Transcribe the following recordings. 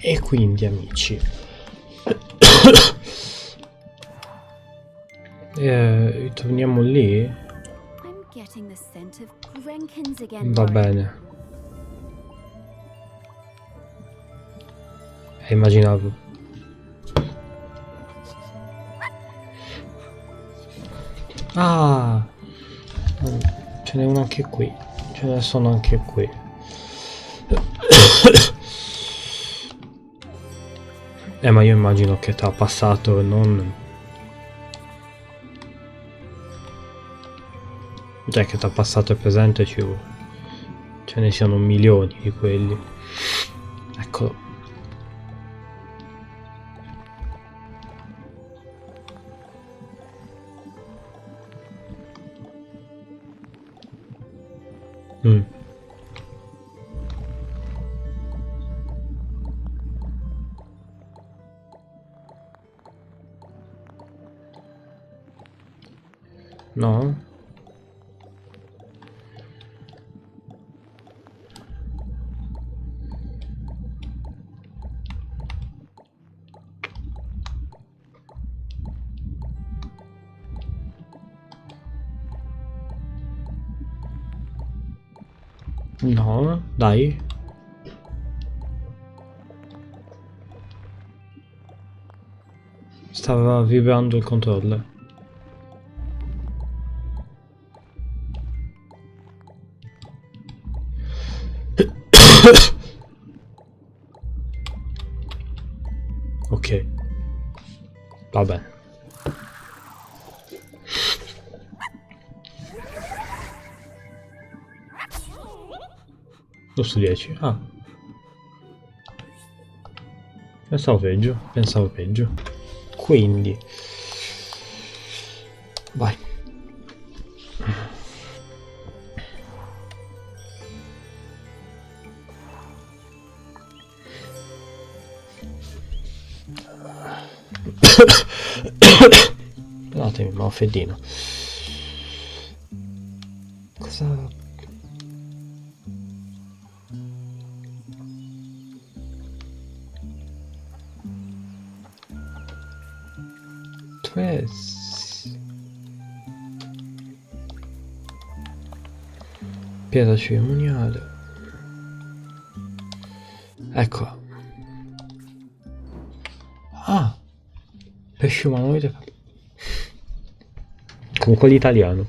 E quindi amici torniamo lì. Va bene. Immaginavo. Ah, ce n'è uno anche qui. Ce ne sono anche qui. Ma io immagino che tra passato e non... Cioè che tra passato e presente ce ne siano milioni di quelli. Eccolo. No? No, dai. Stava vibrando il controller. Ok. Va bene. Lo su 10. Ah. Pensavo peggio. Quindi. Vai. Perdonatemi, ma ho freddino. Cosa... Pietra cerimoniale. Ecco. Ah! Pesce umanoide. Con quell'italiano.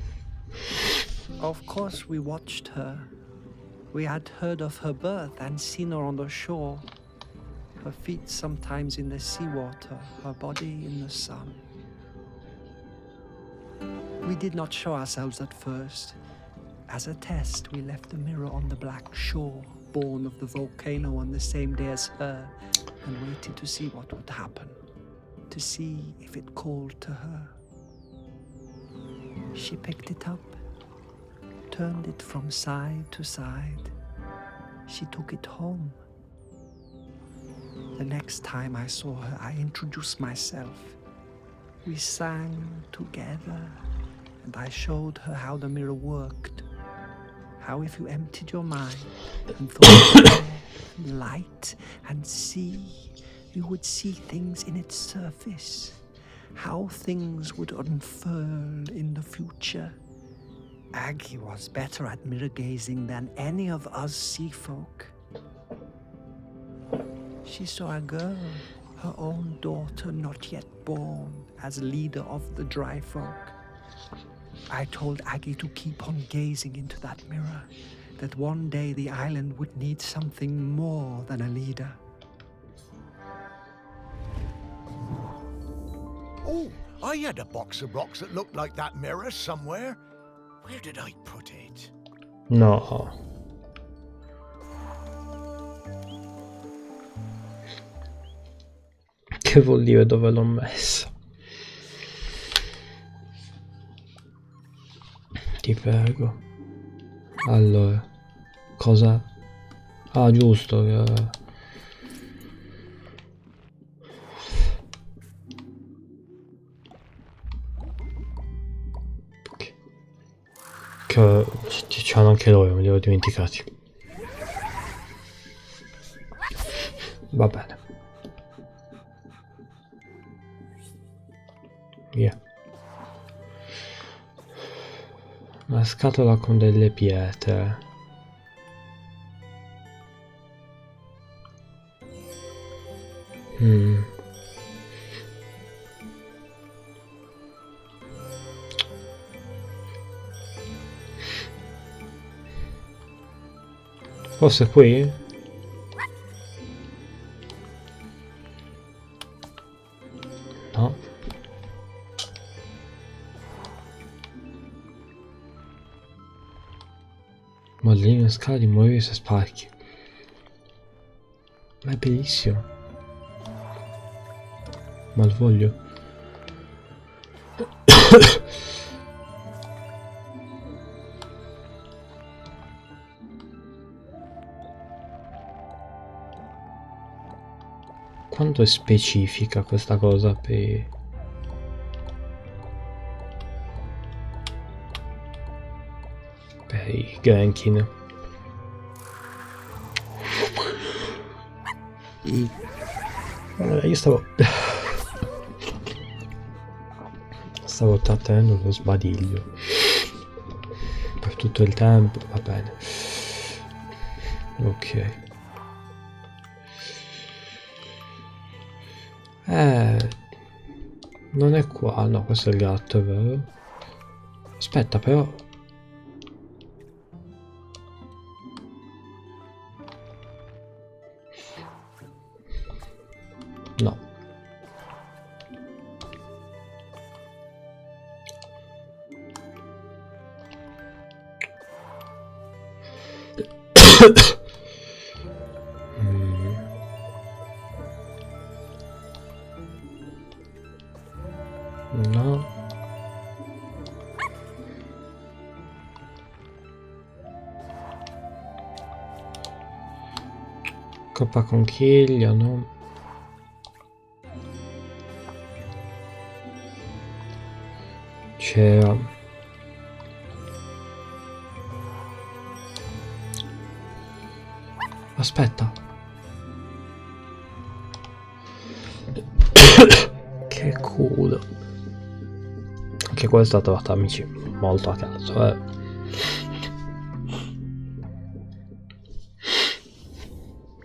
Of course we watched her. We had heard of her birth and seen her on the shore. Her feet sometimes in the seawater, her body in the sun. We did not show ourselves at first. As a test, we left the mirror on the black shore, born of the volcano on the same day as her, and waited to see what would happen, to see if it called to her. She picked it up, turned it from side to side. She took it home. The next time I saw her, I introduced myself. We sang together, and I showed her how the mirror worked. How if you emptied your mind and thought of air and light and sea, you would see things in its surface. How things would unfurl in the future. Aggie was better at mirror gazing than any of us sea folk. She saw a girl, her own daughter not yet born, as leader of the dry folk. I told Aggie to keep on gazing into that mirror, that one day the island would need something more than a leader. Oh, I had a box of rocks that looked like that mirror somewhere. Where did I put it? No. Che vuol dire dove l'ho messa? Ti prego. Allora, cosa? Ah, giusto. Che c'hanno anche loro, me li ero dimenticati. Va bene. Via. Una scatola con delle pietre. Forse qui? No. Modellino in scala di muovi se spacchi. Ma è bellissimo. Ma lo voglio. Quanto è specifica questa cosa per i Grankin. Allora, io stavo trattenendo lo sbadiglio per tutto il tempo, va bene. Ok. Non è qua, no, questo è il gatto, è vero? Aspetta, però. No. No. Coppa conchiglia, no. C'era. Aspetta. Che culo. Anche questa è stata, amici, molto a caso,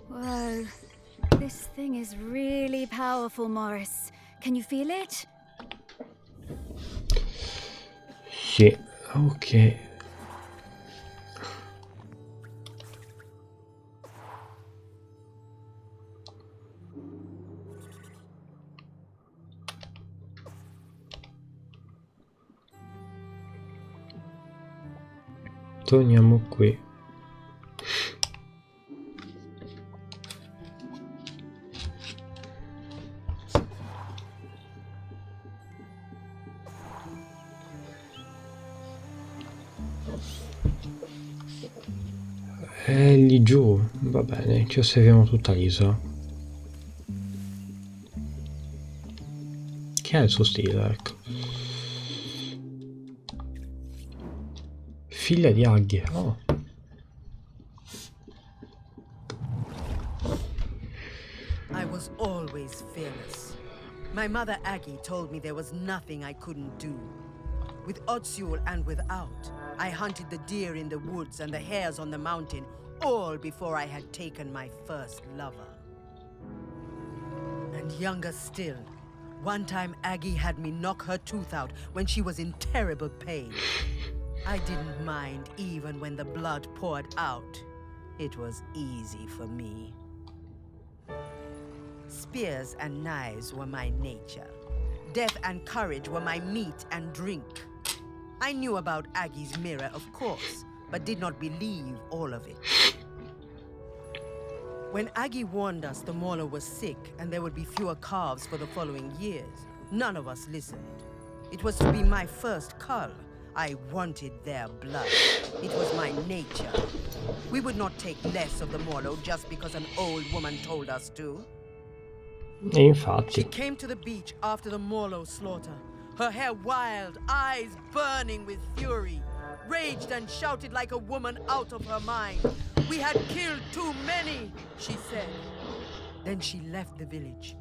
Whoa. This thing is really powerful, Morris. Can you feel it? Sì, ok. Torniamo qui. È lì giù, va bene, ci osserviamo tutta l'isola. Che è il suo stile, ecco. Figlia di aghi, oh. I was always fearless. My mother Aggie told me there was nothing I couldn't do. With Otsul and without, I hunted the deer in the woods and the hares on the mountain, all before I had taken my first lover. And younger still, one time Aggie had me knock her tooth out when she was in terrible pain. I didn't mind even when the blood poured out. It was easy for me. Spears and knives were my nature. Death and courage were my meat and drink. I knew about Aggie's mirror, of course, but did not believe all of it. When Aggie warned us the mauler was sick and there would be fewer calves for the following years, none of us listened. It was to be my first cull. I wanted their blood. It was my nature. We would not take less of the Morlow just because an old woman told us to. E infatti. She came to the beach after the Morlow slaughter, her hair wild, eyes burning with fury, raged and shouted like a woman out of her mind. We had killed too many, she said. Then she left the village,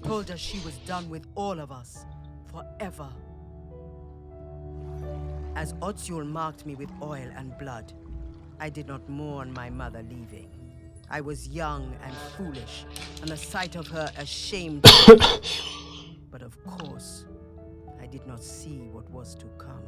told us she was done with all of us, forever. As Otsul marked me with oil and blood, I did not mourn my mother leaving. I was young and foolish, and the sight of her ashamed me. But of course, I did not see what was to come.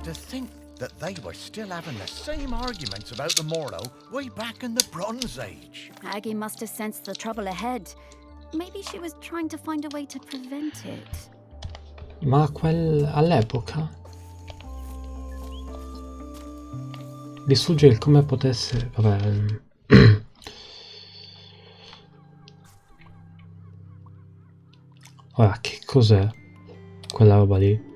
To think that they were still having the same arguments about the Morlow way back in the Bronze Age. Aggie must have sensed the trouble ahead. Maybe she was trying to find a way to prevent it. Ma all'epoca distrugge il come potesse... Vabbè... Ora, che cos'è quella roba lì?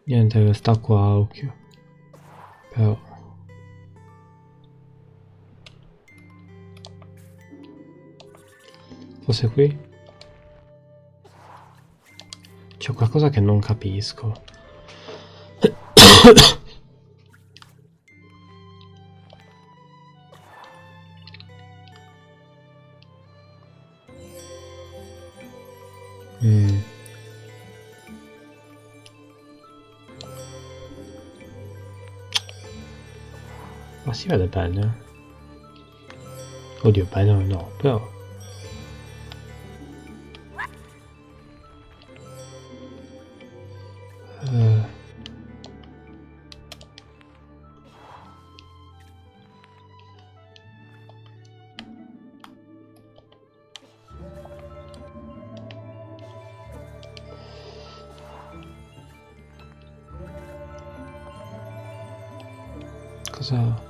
Niente che sta qua a occhio. Però... Forse qui? C'è qualcosa che non capisco. Ma si vede bene? Oddio, bene no, però... Cosa...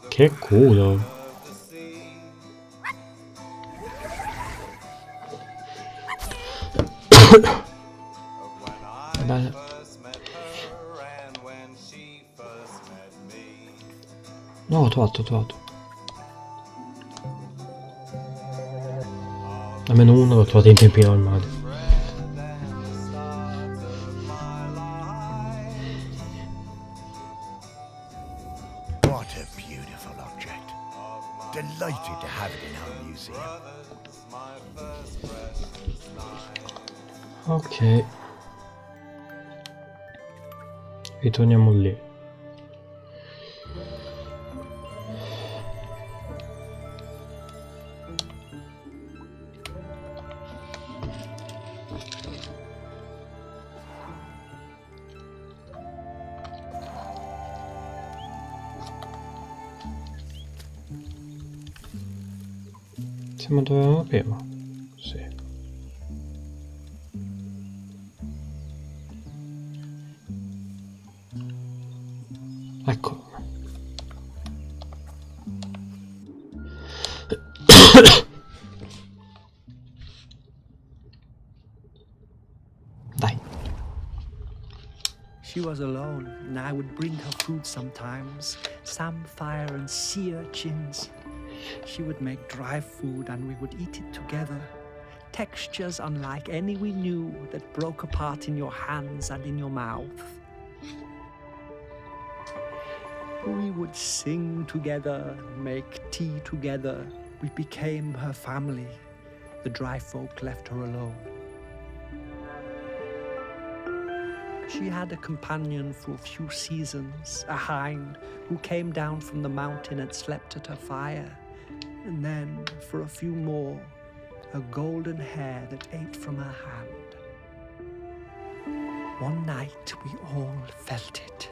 Che culo! Beh. No, ho trovato. Almeno uno l'ho trovato in tempi normali. What a beautiful object. Delighted to have it in our museum. Ok. Ritorniamo lì. Siamo dove eravamo prima? Sì. Ecco. Dai. She was alone, and I would bring her food sometimes, samphire and sea urchins. She would make dry food and we would eat it together. Textures unlike any we knew that broke apart in your hands and in your mouth. We would sing together, make tea together. We became her family. The dry folk left her alone. She had a companion for a few seasons, a hind who came down from the mountain and slept at her fire. And then, for a few more, a golden hare that ate from her hand. One night we all felt it.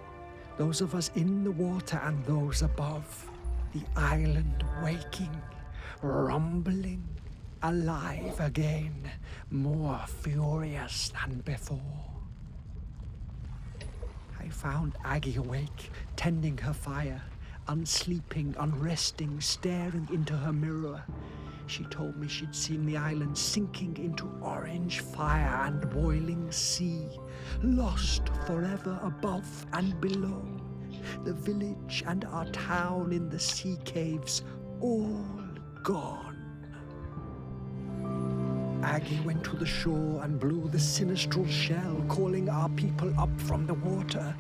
Those of us in the water and those above. The island waking, rumbling, alive again, more furious than before. I found Aggie awake, tending her fire, unsleeping, unresting, staring into her mirror. She told me she'd seen the island sinking into orange fire and boiling sea, lost forever above and below. The village and our town in the sea caves, all gone. Aggie went to the shore and blew the sinistral shell, calling our people up from the water.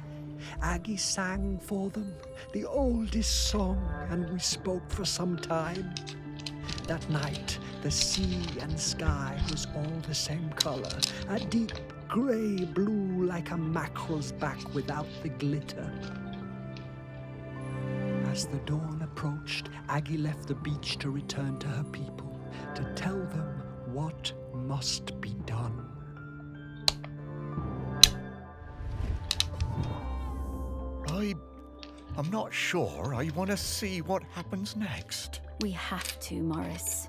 Aggie sang for them the oldest song, and we spoke for some time. That night, the sea and sky was all the same color, a deep gray blue like a mackerel's back without the glitter. As the dawn approached, Aggie left the beach to return to her people, to tell them what must be done. I'm not sure I want to see what happens next. We have to, Morris.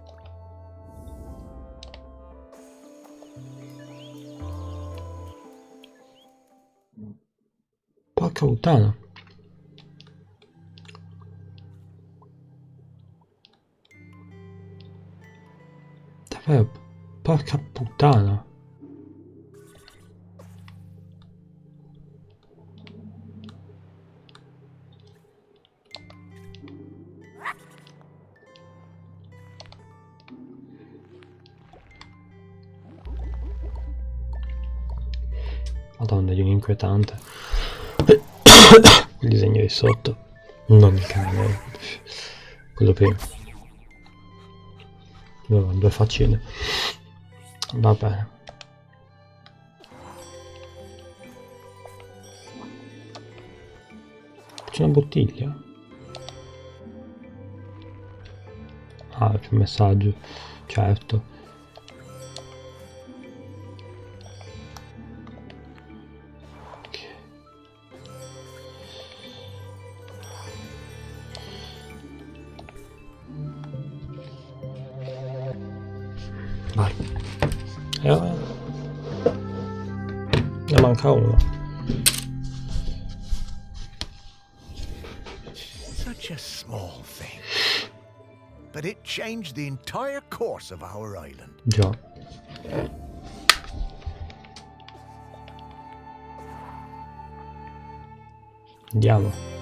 Porca puttana. Davvero, porca puttana. Madonna, di un inquietante. Il disegno di sotto. Non il cane. Quello prima. Due faccine. Va bene. C'è una bottiglia. Ah, c'è un messaggio. Certo. Vai. Ne manca uno. Such a small thing. But it changed the entire course of our island. Già. Andiamo.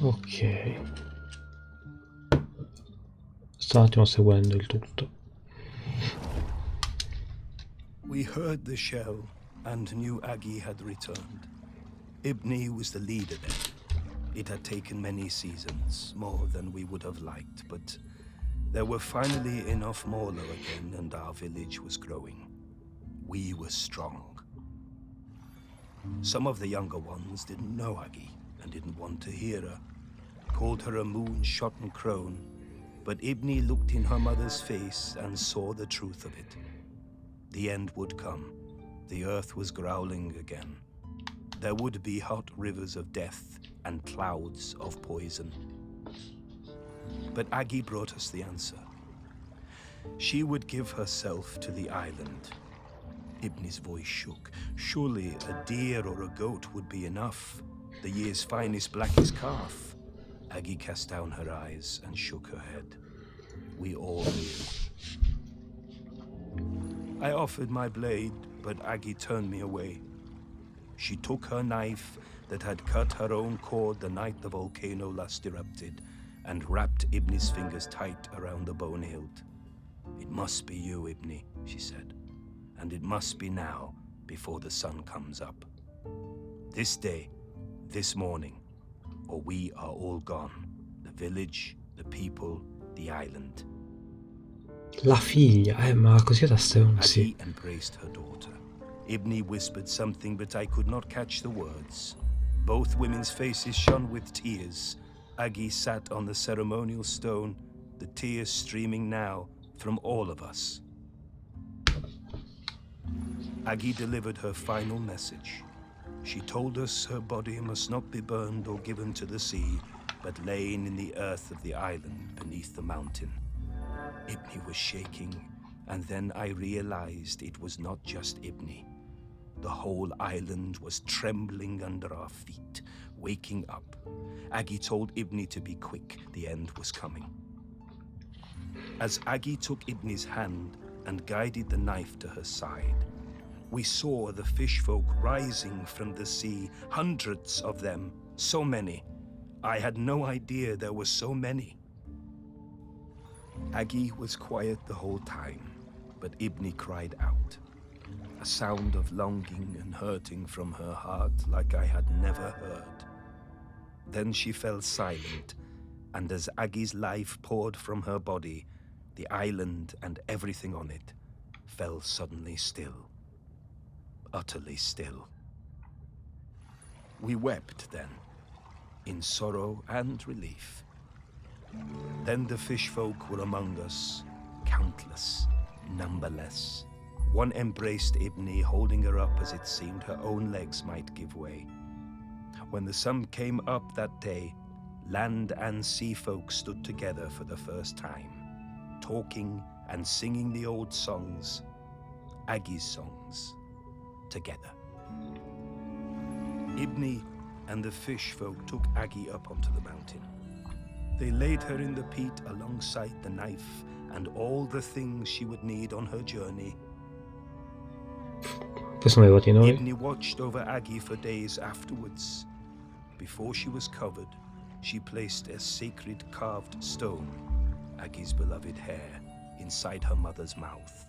Ok. Sto un attimo seguendo il tutto. We heard the shell and knew Aggie had returned. Ibni was the leader then. It had taken many seasons, more than we would have liked, but there were finally enough Mauler again and our village was growing. We were strong. Some of the younger ones didn't know Aggie and didn't want to hear her, called her a moon-shot crone, but Ibni looked in her mother's face and saw the truth of it. The end would come. The earth was growling again. There would be hot rivers of death and clouds of poison. But Aggie brought us the answer. She would give herself to the island. Ibni's voice shook. Surely a deer or a goat would be enough. The year's finest, blackest calf. Aggie cast down her eyes and shook her head. We all knew. I offered my blade, but Aggie turned me away. She took her knife that had cut her own cord the night the volcano last erupted and wrapped Ibni's fingers tight around the bone hilt. It must be you, Ibni, she said, and it must be now before the sun comes up. This day, this morning, or we are all gone. The village, the people, the island. La figlia, ma così da stronzi. Aggie embraced her daughter. Ibni whispered something, but I could not catch the words. Both women's faces shone with tears. Aggie sat on the ceremonial stone, the tears streaming now from all of us. Aggie delivered her final message. She told us her body must not be burned or given to the sea, but lain in the earth of the island beneath the mountain. Ibni was shaking, and then I realized it was not just Ibni. The whole island was trembling under our feet, waking up. Aggie told Ibni to be quick, the end was coming. As Aggie took Ibni's hand and guided the knife to her side, we saw the fish folk rising from the sea, hundreds of them, so many. I had no idea there were so many. Aggie was quiet the whole time, but Ibni cried out. A sound of longing and hurting from her heart like I had never heard. Then she fell silent, and as Aggie's life poured from her body, the island and everything on it fell suddenly still. Utterly still. We wept then, in sorrow and relief. Then the fish folk were among us, countless, numberless. One embraced Ibni, holding her up as it seemed her own legs might give way. When the sun came up that day, land and sea folk stood together for the first time, talking and singing the old songs, Aggie's songs, together. Ibni and the fish folk took Aggie up onto the mountain. They laid her in the peat alongside the knife and all the things she would need on her journey. Poi sono arrivati noi. Ibni watched over Aggie for days afterwards. Before she was covered, she placed a sacred carved stone, Aggie's beloved hair, inside her mother's mouth,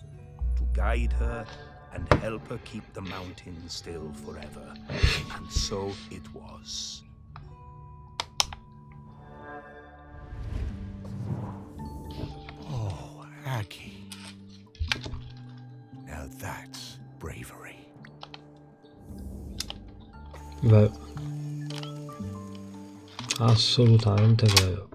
to guide her and help her keep the mountain still forever. And so it was. Oh, Aggie. Now that's bravery. Vero. Assolutamente vero.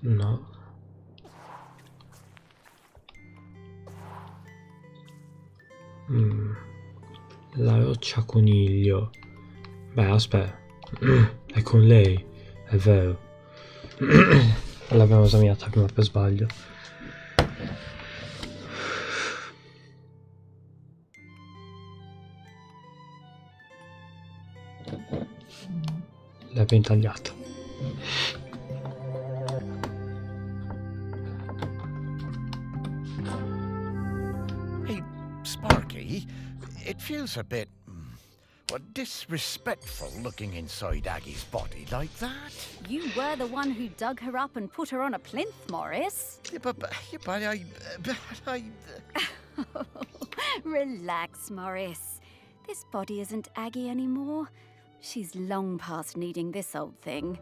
No. La roccia coniglio. Beh, aspetta. È con lei. È vero. L'abbiamo esaminata prima per sbaglio. L'abbiamo intagliata. Hey, Sparky, it feels a bit, disrespectful looking inside Aggie's body like that. You were the one who dug her up and put her on a plinth, Morris. Yeah, but I... Relax, Morris. This body isn't Aggie anymore. She's long past needing this old thing.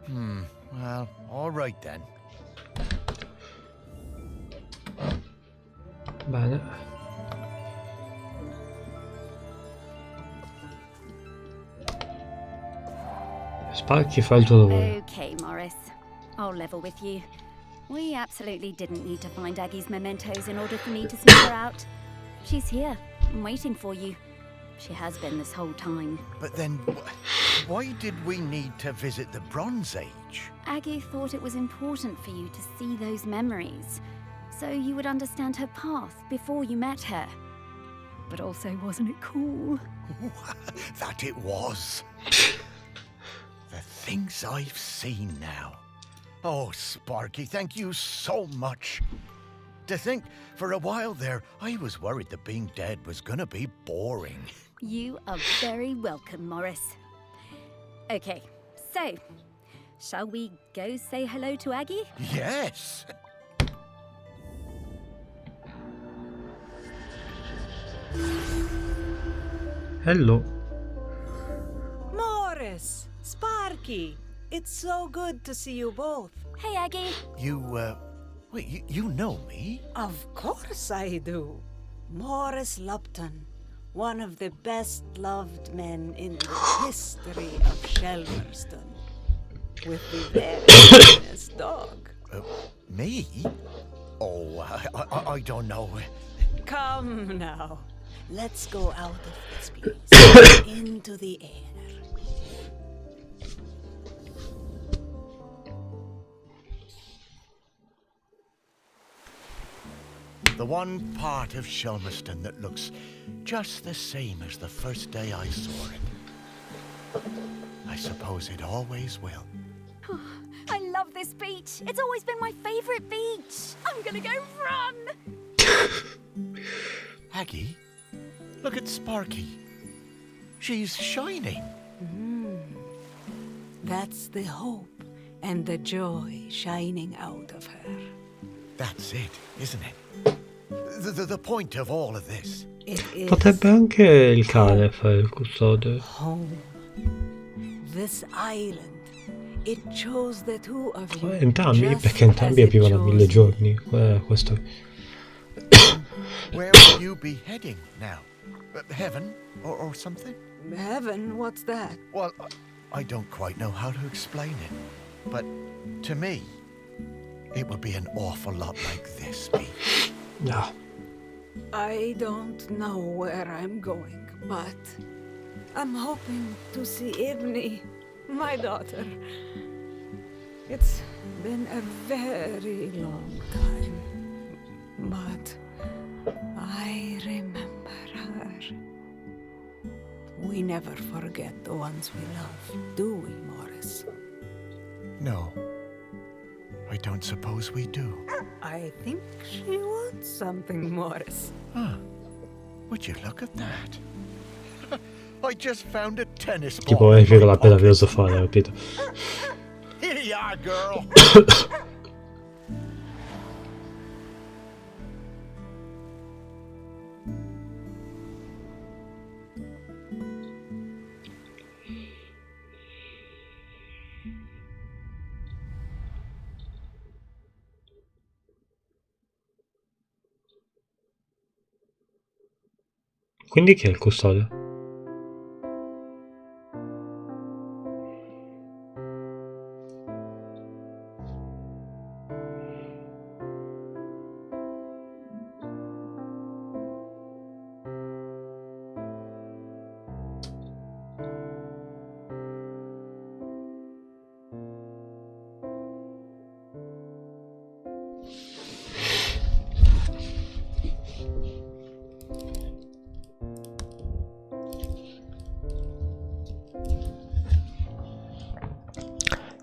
Well, all right then. Bene. Sparky fa il tuo lavoro. Okay, Morris. I'll level with you. We absolutely didn't need to find Aggie's mementos in order for me to sneak her out. She's here, and waiting for you. She has been this whole time. But then, why did we need to visit the Bronze Age? Aggie thought it was important for you to see those memories, so you would understand her path before you met her. But also, wasn't it cool? That it was. The things I've seen now. Oh, Sparky, thank you so much. To think, for a while there, I was worried that being dead was gonna be boring. You are very welcome, Morris. Okay, so, shall we go say hello to Aggie? Yes. Hello. Morris, Sparky, It's so good to see you both. Hey, Aggie. Wait, you know me? Of course I do. Morris Lupton, one of the best-loved men in the history of Shelmerston, with the very finest dog. Me? Oh, I don't know. Come now, let's go out of this place, into the air. The one part of Shelmerston that looks just the same as the first day I saw it. I suppose it always will. I love this beach. It's always been my favorite beach. I'm gonna go run. Aggie, look at Sparky. She's shining. That's the hope and the joy shining out of her. That's it, isn't it? The point of all of this. It is Potrebbe anche il cane fare il custode. home. This island. It chose the two of you. Entrambi, just perché entrambi as it arrivano a 1000 chose giorni. Questo. Where will you be heading now? Heaven or something? Heaven, what's that? Well, I don't quite know how to explain it. But to me, it will be an awful lot like this beach. No. I don't know where I'm going, but I'm hoping to see Ibni, my daughter. It's been a very long time, but I remember her. We never forget the ones we love, do we, Morris? No, I don't suppose we do. I think she wants something, Morris. Huh. Would you look at that? I just found a tennis ball. Tipo in verifico my la bella pocket. filosofale, capito? Here you are, girl. Quindi chi è il custode?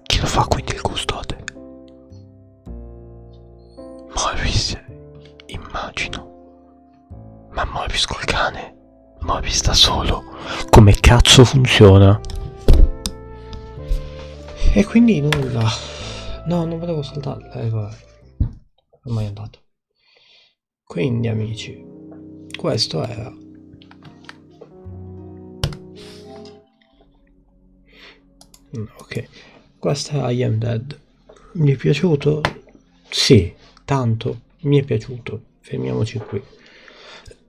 Chi lo fa quindi il custode? Morris, immagino. Ma Morris col cane? Morris da solo? Come cazzo funziona? E quindi nulla. No, non volevo saltarla, vabbè. Ormai è andato. Quindi amici, questo era. Ok, questa è I Am Dead. Mi è piaciuto? Sì, tanto, mi è piaciuto. Fermiamoci qui.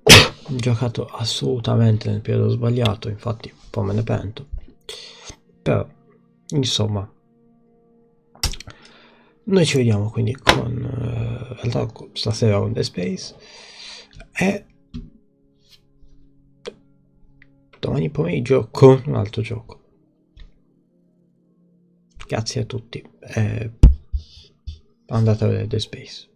Ho giocato assolutamente nel periodo sbagliato, infatti un po' me ne pento. Però, insomma, noi ci vediamo quindi con stasera con The Space e domani pomeriggio con un altro gioco. Grazie a tutti e andate a vedere The Space.